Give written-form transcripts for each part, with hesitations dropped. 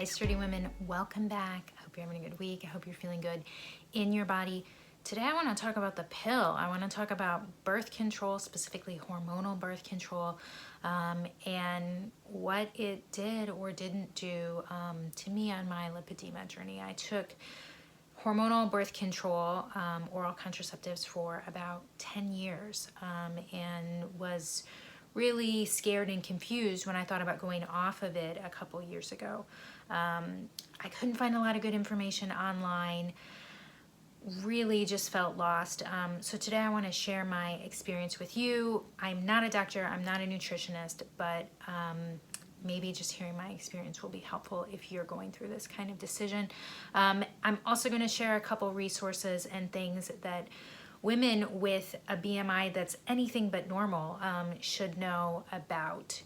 Hi, sturdy women. Welcome back. I hope you're having a good week. I hope you're feeling good in your body. Today, I want to talk about the pill. I want to talk about birth control, specifically hormonal birth control, and what it did or didn't do to me on my lipedema journey. I took hormonal birth control, oral contraceptives for about 10 years and was really scared and confused when I thought about going off of it a couple years ago. I couldn't find a lot of good information online, really just felt lost. So today I want to share my experience with you. I'm not a doctor, I'm not a nutritionist, but maybe just hearing my experience will be helpful if you're going through this kind of decision. I'm also going to share a couple resources and things that women with a BMI that's anything but normal should know about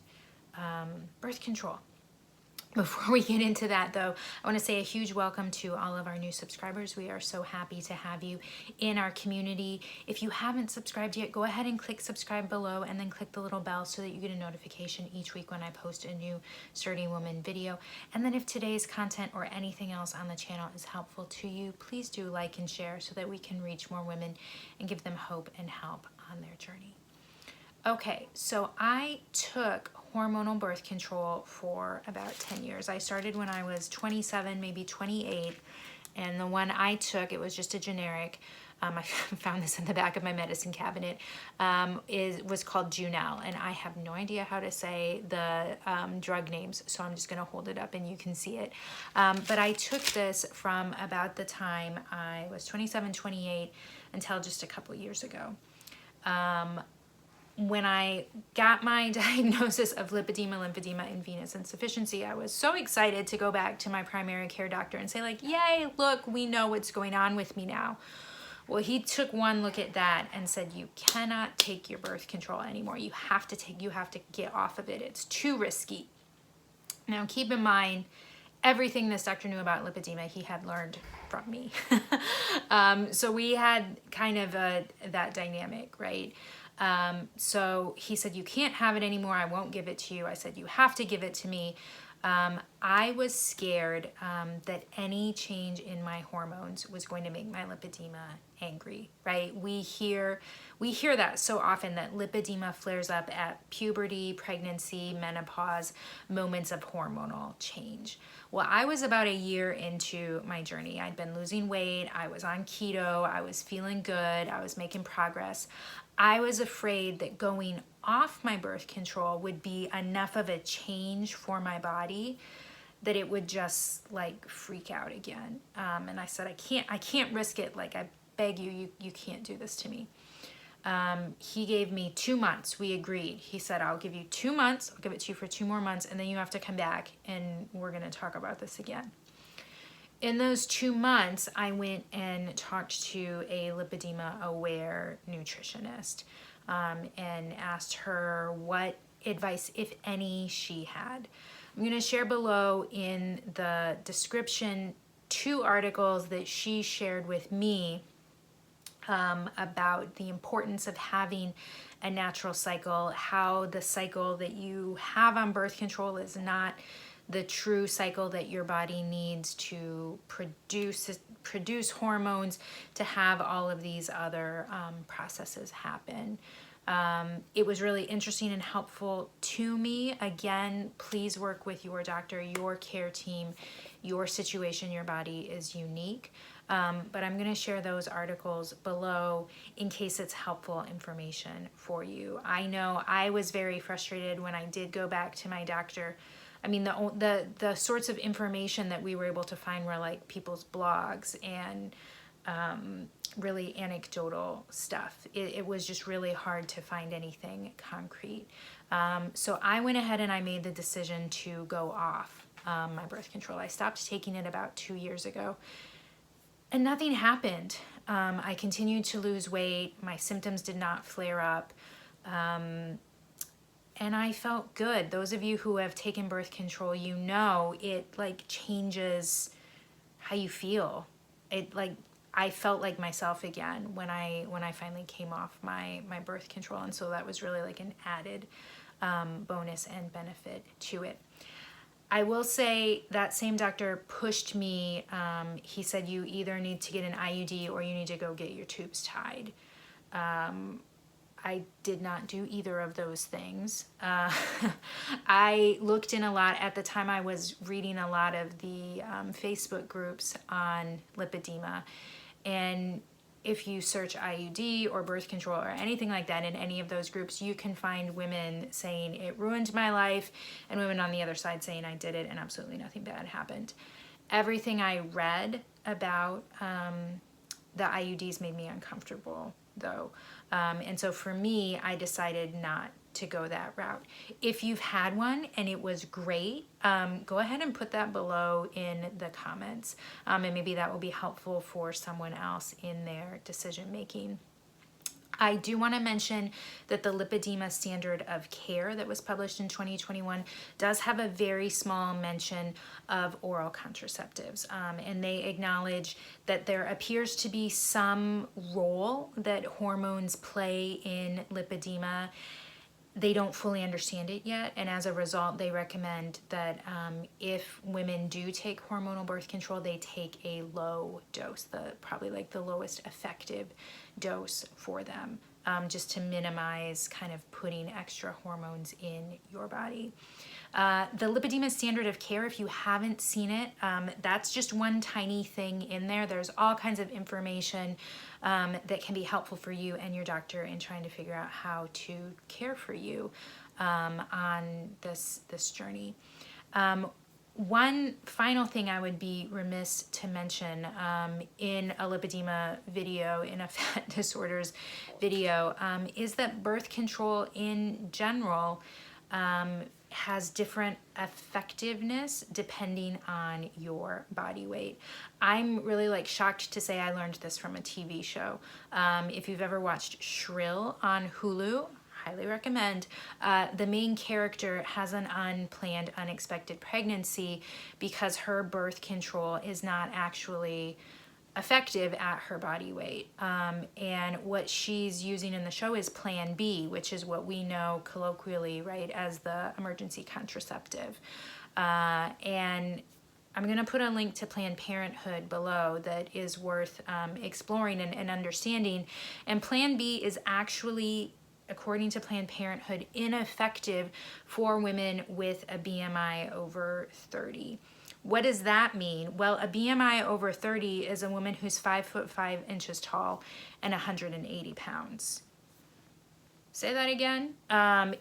birth control. Before we get into that, though, I want to say a huge welcome to all of our new subscribers. We are so happy to have you in our community. If you haven't subscribed yet, go ahead and click subscribe below and then click the little bell so that you get a notification each week when I post a new Sturdy Woman video. And then if today's content or anything else on the channel is helpful to you, please do like and share so that we can reach more women and give them hope and help on their journey. Okay, so I took hormonal birth control for about 10 years. I started when I was 27, maybe 28, and the one I took, it was just a generic, I found this in the back of my medicine cabinet, was called Junel, and I have no idea how to say the drug names, so I'm just going to hold it up and you can see it. But I took this from about the time I was 27, 28 until just a couple years ago. When I got my diagnosis of lipedema, lymphedema, and venous insufficiency, I was so excited to go back to my primary care doctor and say like, yay, look, we know what's going on with me now. Well, he took one look at that and said, you cannot take your birth control anymore. You have to get off of it. It's too risky. Now, keep in mind, everything this doctor knew about lipedema, he had learned from me. So we had kind of that dynamic, right? So he said, you can't have it anymore. I won't give it to you. I said, you have to give it to me. I was scared that any change in my hormones was going to make my lipedema angry, right? We hear that so often, that lipedema flares up at puberty, pregnancy, menopause, moments of hormonal change. Well, I was about a year into my journey. I'd been losing weight. I was on keto. I was feeling good. I was making progress. I was afraid that going off my birth control would be enough of a change for my body that it would just like freak out again. And I said, I can't risk it. Like, I beg you, you can't do this to me. He gave me 2 months. We agreed. He said, I'll give you 2 months. I'll give it to you for 2 more months. And then you have to come back and we're going to talk about this again. In those 2 months, I went and talked to a lipedema aware nutritionist and asked her what advice, if any, she had. I'm going to share below in the description 2 articles that she shared with me about the importance of having a natural cycle, how the cycle that you have on birth control is not the true cycle that your body needs to produce hormones, to have all of these other processes happen. It was really interesting and helpful to me. Again, please work with your doctor, your care team. Your situation, your body is unique. But I'm going to share those articles below in case it's helpful information for you. I know I was very frustrated when I did go back to my doctor. I mean, the sorts of information that we were able to find were like people's blogs and really anecdotal stuff. It was just really hard to find anything concrete. So I went ahead and I made the decision to go off my birth control. I stopped taking it about 2 years ago. And nothing happened. I continued to lose weight. My symptoms did not flare up. And I felt good. Those of you who have taken birth control, you know it like changes how you feel. I felt like myself again when I finally came off my birth control, and so that was really like an added bonus and benefit to it. I will say that same doctor pushed me. He said you either need to get an IUD or you need to go get your tubes tied. I did not do either of those things. I looked in a lot. At the time, I was reading a lot of the Facebook groups on lipedema. And if you search IUD or birth control or anything like that in any of those groups, you can find women saying it ruined my life and women on the other side saying I did it and absolutely nothing bad happened. Everything I read about the IUDs made me uncomfortable though. And so for me, I decided not to go that route. If you've had one and it was great, go ahead and put that below in the comments. And maybe that will be helpful for someone else in their decision making. I do want to mention that the Lipedema Standard of Care that was published in 2021 does have a very small mention of oral contraceptives. And they acknowledge that there appears to be some role that hormones play in lipedema. They don't fully understand it yet, and as a result, they recommend that if women do take hormonal birth control, they take a low dose, probably like the lowest effective dose for them, just to minimize kind of putting extra hormones in your body. The Lipedema Standard of Care, if you haven't seen it, that's just one tiny thing in there. There's all kinds of information that can be helpful for you and your doctor in trying to figure out how to care for you on this journey. One final thing I would be remiss to mention in a lipedema video, in a fat disorders video, is that birth control in general has different effectiveness depending on your body weight. I'm really shocked to say I learned this from a TV show. If you've ever watched Shrill on Hulu, highly recommend. The main character has an unplanned, unexpected pregnancy because her birth control is not actually effective at her body weight. And what she's using in the show is Plan B, which is what we know colloquially, right, as the emergency contraceptive. And I'm going to put a link to Planned Parenthood below that is worth exploring and understanding. And Plan B is actually, according to Planned Parenthood, ineffective for women with a BMI over 30. What does that mean? Well, a BMI over 30 is a woman who's 5'5" tall and 180 pounds. Say that again.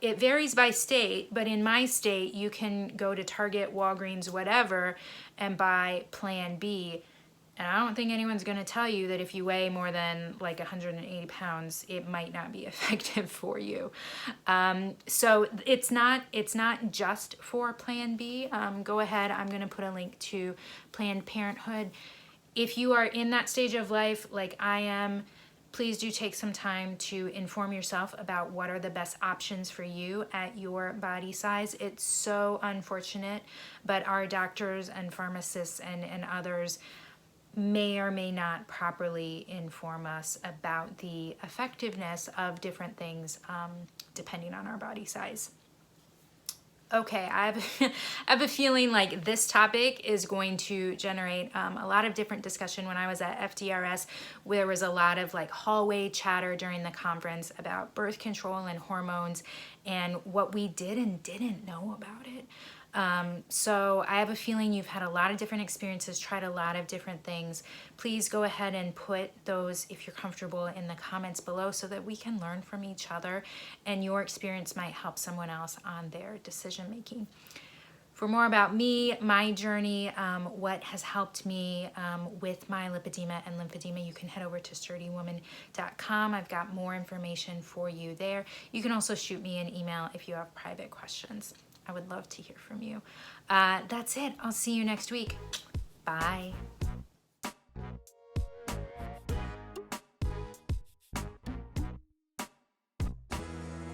It varies by state, but in my state, you can go to Target, Walgreens, whatever, and buy Plan B. And I don't think anyone's going to tell you that if you weigh more than 180 pounds, it might not be effective for you. So it's not just for Plan B. Go ahead. I'm going to put a link to Planned Parenthood. If you are in that stage of life like I am, please do take some time to inform yourself about what are the best options for you at your body size. It's so unfortunate, but our doctors and pharmacists and others may or may not properly inform us about the effectiveness of different things depending on our body size. Okay, I have a feeling like this topic is going to generate a lot of different discussion. When I was at FDRS, there was a lot of hallway chatter during the conference about birth control and hormones and what we did and didn't know about it. So I have a feeling you've had a lot of different experiences, tried a lot of different things. Please go ahead and put those, if you're comfortable, in the comments below so that we can learn from each other and your experience might help someone else on their decision making. For more about me, my journey, what has helped me with my lipedema and lymphedema, you can head over to sturdywoman.com. I've got more information for you there. You can also shoot me an email if you have private questions. I would love to hear from you. That's it. I'll see you next week. Bye.